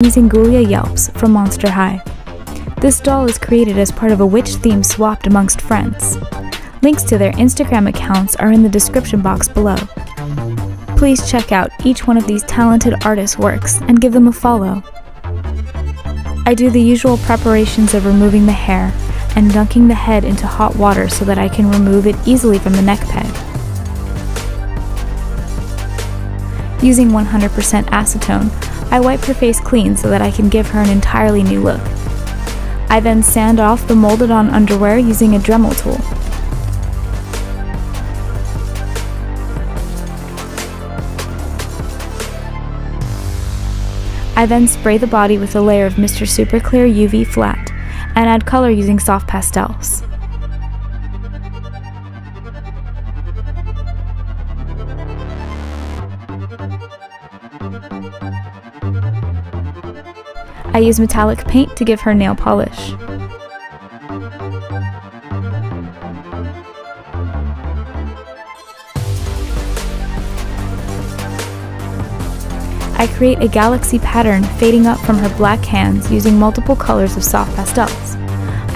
Using Ghoulia Yelps from Monster High. This doll is created as part of a witch theme swapped amongst friends. Links to their Instagram accounts are in the description box below. Please check out each one of these talented artists' works and give them a follow. I do the usual preparations of removing the hair and dunking the head into hot water so that I can remove it easily from the neck peg. Using 100% acetone, I wipe her face clean so that I can give her an entirely new look. I then sand off the molded on underwear using a Dremel tool. I then spray the body with a layer of Mr. Super Clear UV Flat and add color using soft pastels. I use metallic paint to give her nail polish. I create a galaxy pattern fading up from her black hands using multiple colors of soft pastels.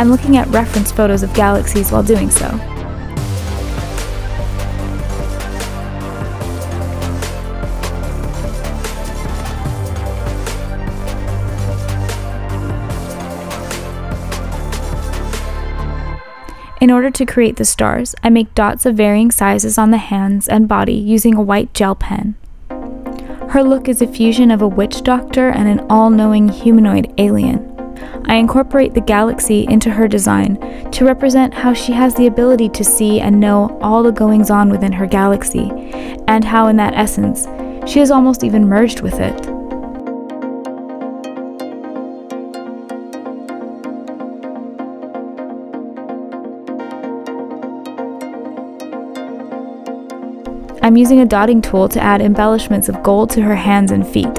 I'm looking at reference photos of galaxies while doing so. In order to create the stars, I make dots of varying sizes on the hands and body using a white gel pen. Her look is a fusion of a witch doctor and an all-knowing humanoid alien. I incorporate the galaxy into her design to represent how she has the ability to see and know all the goings-on within her galaxy, and how in that essence, she is almost even merged with it. I'm using a dotting tool to add embellishments of gold to her hands and feet.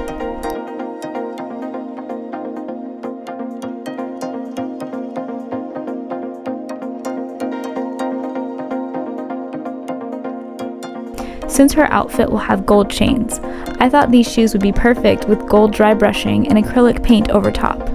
Since her outfit will have gold chains, I thought these shoes would be perfect with gold dry brushing and acrylic paint over top.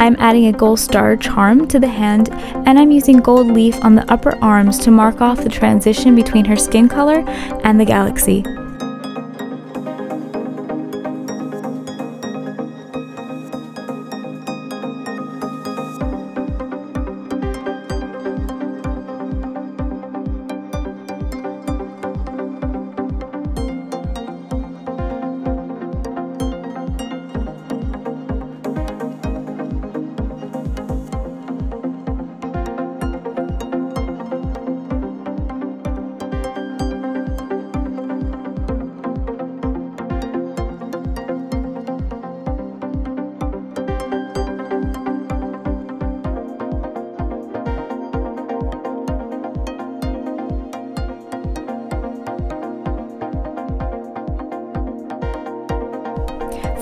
I'm adding a gold star charm to the hand, and I'm using gold leaf on the upper arms to mark off the transition between her skin color and the galaxy.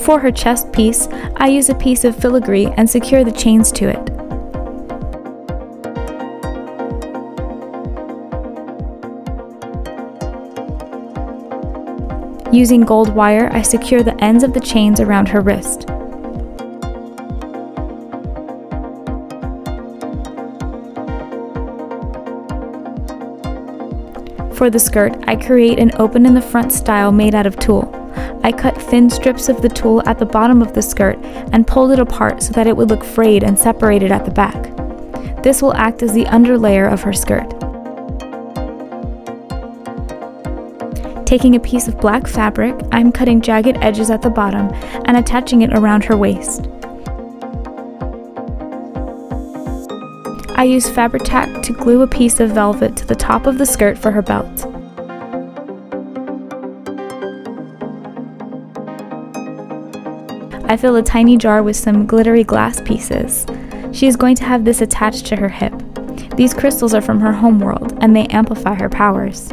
For her chest piece, I use a piece of filigree and secure the chains to it. Using gold wire, I secure the ends of the chains around her wrist. For the skirt, I create an open in the front style made out of tulle. I cut thin strips of the tulle at the bottom of the skirt and pulled it apart so that it would look frayed and separated at the back. This will act as the underlayer of her skirt. Taking a piece of black fabric, I'm cutting jagged edges at the bottom and attaching it around her waist. I use fabric tack to glue a piece of velvet to the top of the skirt for her belt. I fill a tiny jar with some glittery glass pieces. She is going to have this attached to her hip. These crystals are from her homeworld, and they amplify her powers.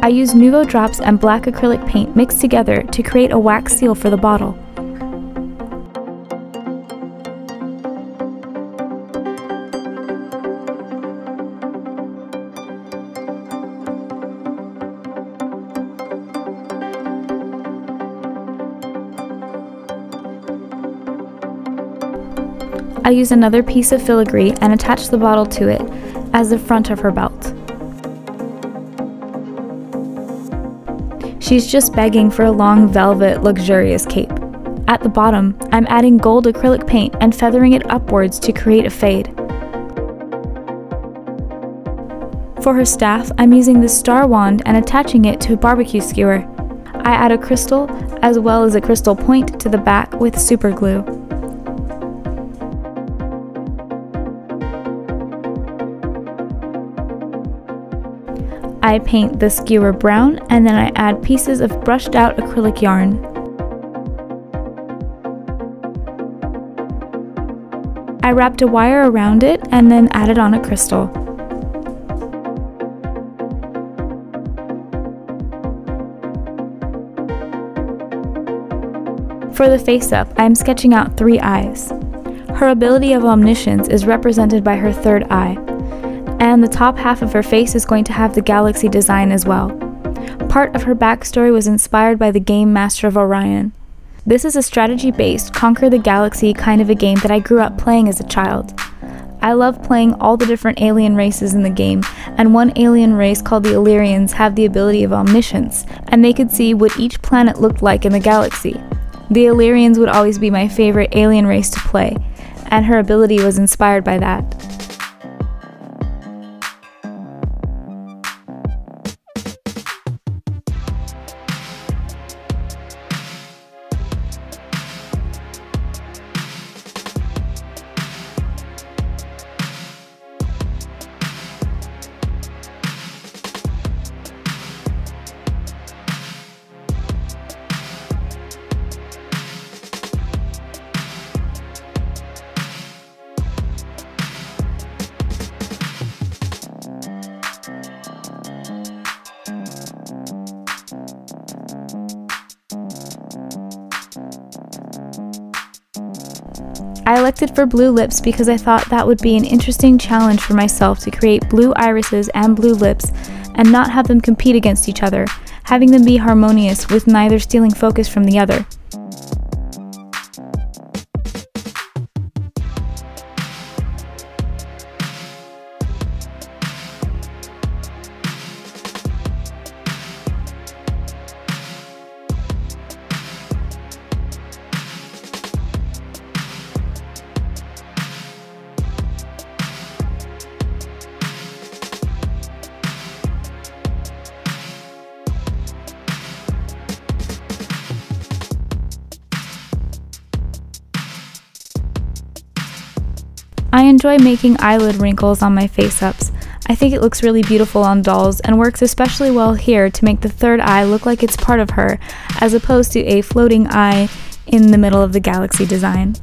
I use Nouveau drops and black acrylic paint mixed together to create a wax seal for the bottle. I use another piece of filigree and attach the bottle to it as the front of her belt. She's just begging for a long velvet, luxurious cape. At the bottom, I'm adding gold acrylic paint and feathering it upwards to create a fade. For her staff, I'm using the star wand and attaching it to a barbecue skewer. I add a crystal as well as a crystal point to the back with super glue. I paint the skewer brown, and then I add pieces of brushed out acrylic yarn. I wrapped a wire around it and then added on a crystal. For the face-up, I am sketching out 3 eyes. Her ability of omniscience is represented by her third eye, and the top half of her face is going to have the galaxy design as well. Part of her backstory was inspired by the game Master of Orion. This is a strategy-based, conquer the galaxy kind of a game that I grew up playing as a child. I love playing all the different alien races in the game, and one alien race called the Illyrians have the ability of omniscience, and they could see what each planet looked like in the galaxy. The Illyrians would always be my favorite alien race to play, and her ability was inspired by that. I elected for blue lips because I thought that would be an interesting challenge for myself to create blue irises and blue lips and not have them compete against each other, having them be harmonious with neither stealing focus from the other. I enjoy making eyelid wrinkles on my face-ups. I think it looks really beautiful on dolls and works especially well here to make the third eye look like it's part of her, as opposed to a floating eye in the middle of the galaxy design.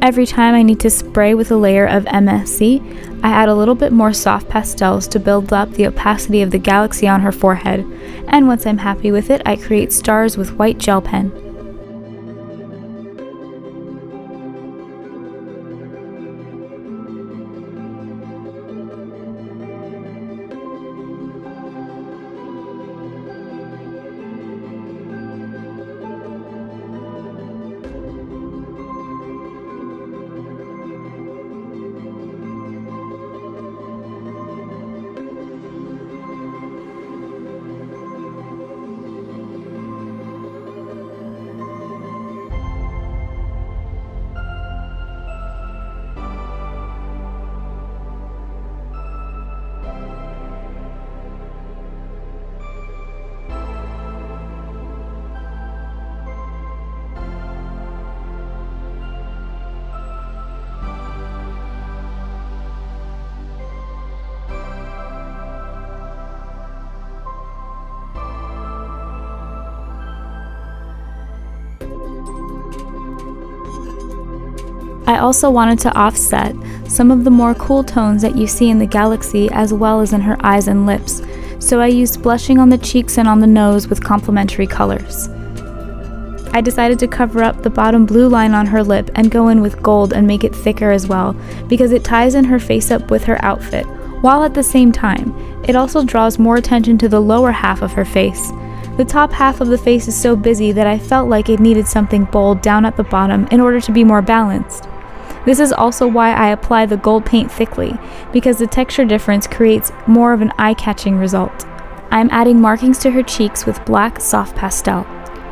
Every time I need to spray with a layer of MSC, I add a little bit more soft pastels to build up the opacity of the galaxy on her forehead, and once I'm happy with it, I create stars with white gel pen. I also wanted to offset some of the more cool tones that you see in the galaxy as well as in her eyes and lips, so I used blushing on the cheeks and on the nose with complementary colors. I decided to cover up the bottom blue line on her lip and go in with gold and make it thicker as well, because it ties in her face up with her outfit, while at the same time, it also draws more attention to the lower half of her face. The top half of the face is so busy that I felt like it needed something bold down at the bottom in order to be more balanced. This is also why I apply the gold paint thickly, because the texture difference creates more of an eye-catching result. I am adding markings to her cheeks with black soft pastel.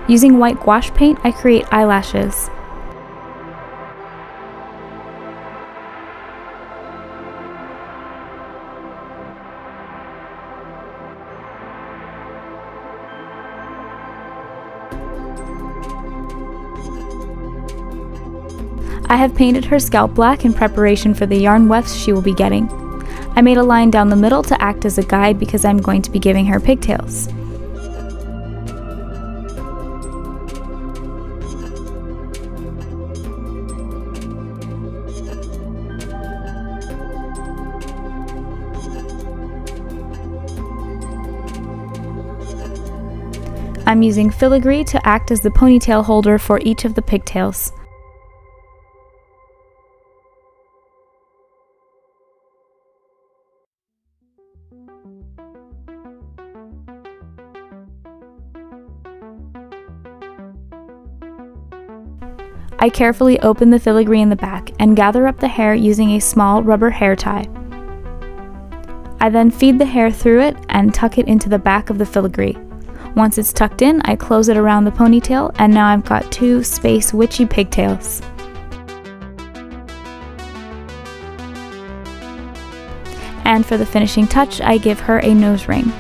Using white gouache paint, I create eyelashes. I have painted her scalp black in preparation for the yarn wefts she will be getting. I made a line down the middle to act as a guide because I'm going to be giving her pigtails. I'm using Filigree to act as the ponytail holder for each of the pigtails. I carefully open the filigree in the back and gather up the hair using a small rubber hair tie. I then feed the hair through it and tuck it into the back of the filigree. Once it's tucked in, I close it around the ponytail, and now I've got two space witchy pigtails. And for the finishing touch, I give her a nose ring.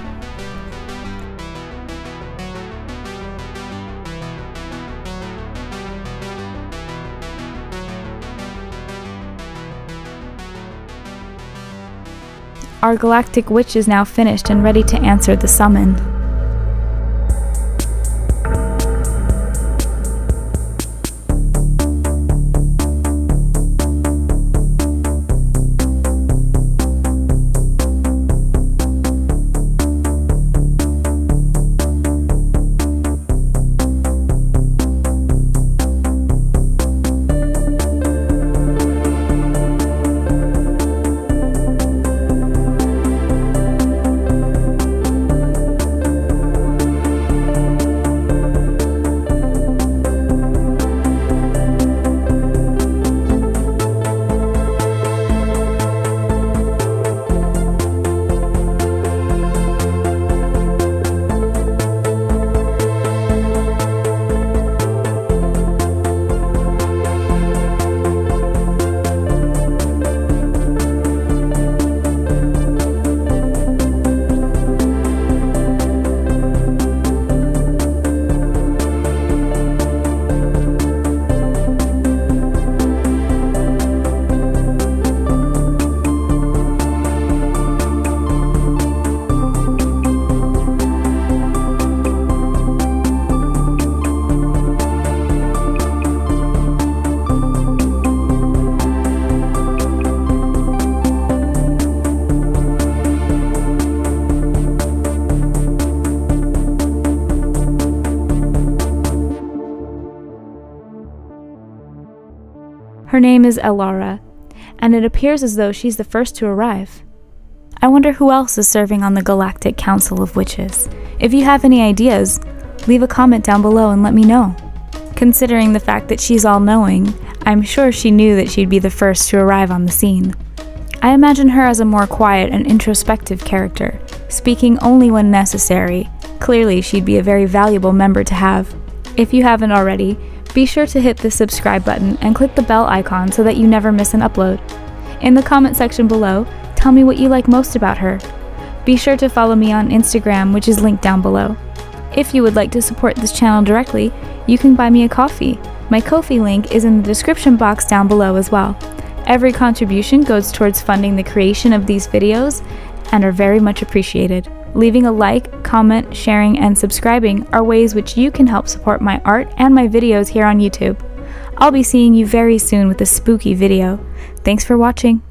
Our galactic witch is now finished and ready to answer the summon. Her name is Elara, and it appears as though she's the first to arrive. I wonder who else is serving on the Galactic Council of Witches. If you have any ideas, leave a comment down below and let me know. Considering the fact that she's all-knowing, I'm sure she knew that she'd be the first to arrive on the scene. I imagine her as a more quiet and introspective character, speaking only when necessary. Clearly, she'd be a very valuable member to have. If you haven't already, be sure to hit the subscribe button and click the bell icon so that you never miss an upload. In the comment section below, tell me what you like most about her. Be sure to follow me on Instagram, which is linked down below. If you would like to support this channel directly, you can buy me a coffee. My Ko-fi link is in the description box down below as well. Every contribution goes towards funding the creation of these videos and are very much appreciated. Leaving a like, comment, sharing, and subscribing are ways which you can help support my art and my videos here on YouTube. I'll be seeing you very soon with a spooky video. Thanks for watching.